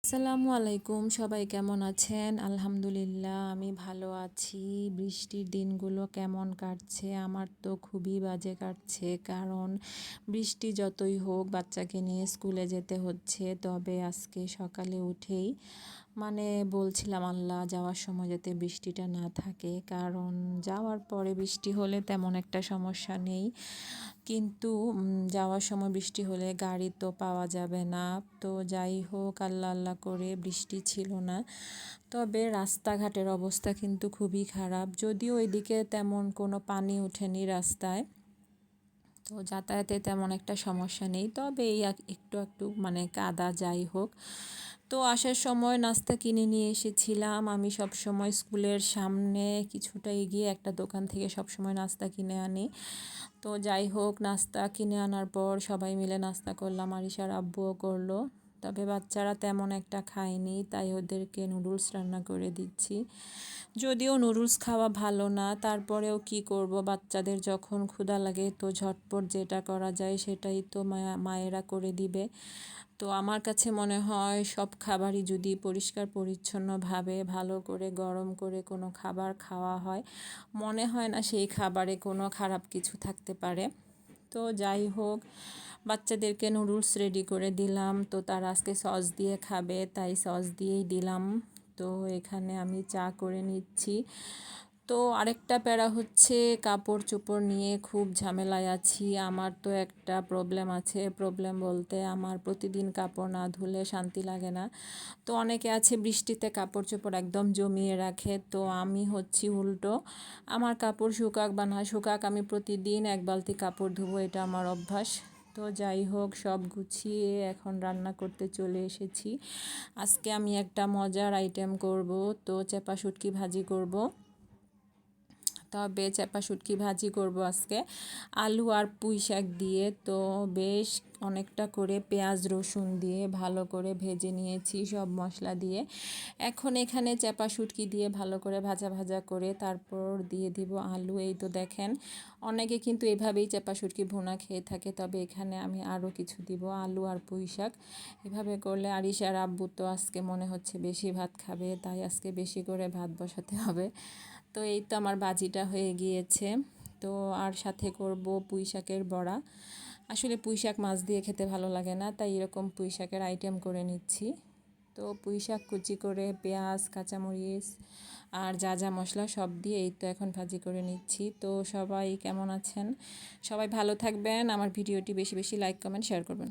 আসসালামু আলাইকুম, সবাই কেমন আছেন? আলহামদুলিল্লাহ আমি ভালো আছি। বৃষ্টির দিনগুলো কেমন কাটছে? আমার তো খুবই বাজে কাটছে, কারণ বৃষ্টি যতই হোক বাচ্চাকে নিয়ে স্কুলে যেতে হচ্ছে। তবে আজকে সকালে উঠেই বলছিলাম আল্লাহ যাওয়ার সময় যাতে বৃষ্টিটা না থাকে, কারণ যাওয়ার পরে বৃষ্টি হলে তেমন একটা সমস্যা নেই, কিন্তু যাওয়ার সময় বৃষ্টি হলে গাড়ি তো পাওয়া যাবে না। তো যাই হোক, আল্লাহ আল্লাহ করে বৃষ্টি ছিল না। তবে রাস্তাঘাটের অবস্থা কিন্তু খুবই খারাপ, যদিও ওইদিকে তেমন কোনো পানি ওঠেনি রাস্তায়, তো যাতায়াতে তেমন একটা সমস্যা নেই। তবে এই একটু একটু কাদা, যাই হোক। তো আসার সময় নাস্তা কিনে নিয়ে এসেছিলাম। আমি সব সময় স্কুলের সামনে কিছুটা এগিয়ে একটা দোকান থেকে সব সময় নাস্তা কিনে আনি। তো যাই হোক, নাস্তা কিনে আনার পর সবাই মিলে নাস্তা করলাম, আরিশার আব্বুও করলো। তবে বাচ্চারা তেমন একটা খায়নি, তাই ওদেরকে নুডলস রান্না করে দিচ্ছি। যদিও নুডলস খাওয়া ভালো না, তারপরেও কি করব, বাচ্চাদের যখন ক্ষুধা লাগে তো ঝটপট যেটা করা যায় সেটাই তো মায়েরা করে দিবে। তো আমার কাছে মনে হয় সব খাবারই যদি পরিষ্কার পরিচ্ছন্নভাবে ভালো করে গরম করে কোনো খাবার খাওয়া হয়, মনে হয় না সেই খাবারে কোনো খারাপ কিছু থাকতে পারে। তো যাই হোক, বাচ্চাদেরকে নুডলস রেডি করে দিলাম। তো তারা আজকে সস দিয়ে খাবে, তাই সস দিয়েই দিলাম। তো এখানে আমি চা করে নিচ্ছি। তো আরেকটা প্যারা হচ্ছে, কাপড় চোপড় নিয়ে খুব ঝামেলায় আছি। আমার তো একটা প্রবলেম আছে, প্রবলেম বলতে আমার প্রতিদিন কাপড় না ধুলে শান্তি লাগে না। তো অনেকে আছে বৃষ্টিতে কাপড় চোপড় একদম জমিয়ে রাখে, তো আমি হচ্ছি উল্টো। আমার কাপড় শুকাক বা না শুকাক, আমি প্রতিদিন এক বালতি কাপড় ধুবো, এটা আমার অভ্যাস। তো যাই হোক, সব গুছিয়ে এখন রান্না করতে চলে এসেছি। আজকে আমি একটা মজার আইটেম করব, তো চেপা শুটকি ভাজি করব। তবে চেপা শুটকি ভাজি করব আজকে আলু আর পুঁই শাক দিয়ে। তো বেশ অনেকটা করে পেঁয়াজ রসুন দিয়ে ভালো করে ভেজে নিয়েছি সব মশলা দিয়ে। এখন এখানে চেপা শুটকি দিয়ে ভালো করে ভাজা ভাজা করে তারপর দিয়ে দিব আলু। এই তো দেখেন, অনেকে কিন্তু এভাবেই চেপা শুটকি ভুনা খেয়ে থাকে, তবে এখানে আমি আরও কিছু দিব, আলু আর পুঁই শাক। এভাবে করলে আরিশার আব্বু তো আজকে মনে হচ্ছে বেশি ভাত খাবে, তাই আজকে বেশি করে ভাত বসাতে হবে। তো এই তো আমার ভাজিটা হয়ে গিয়েছে। তো আর সাথে করব পুঁই শাকের বড়া। আসলে পুঁই শাক মাছ দিয়ে খেতে ভালো লাগে না, তাই এরকম পুঁই শাকের আইটেম করে নিচ্ছি। তো পুঁই শাক কুচি করে পেঁয়াজ, কাঁচামরিচ আর যা যা মশলা সব দিয়ে এই তো এখন ভাজি করে নিচ্ছি। তো সবাই কেমন আছেন? সবাই ভালো থাকবেন, আমার ভিডিওটি বেশি বেশি লাইক কমেন্ট শেয়ার করবেন।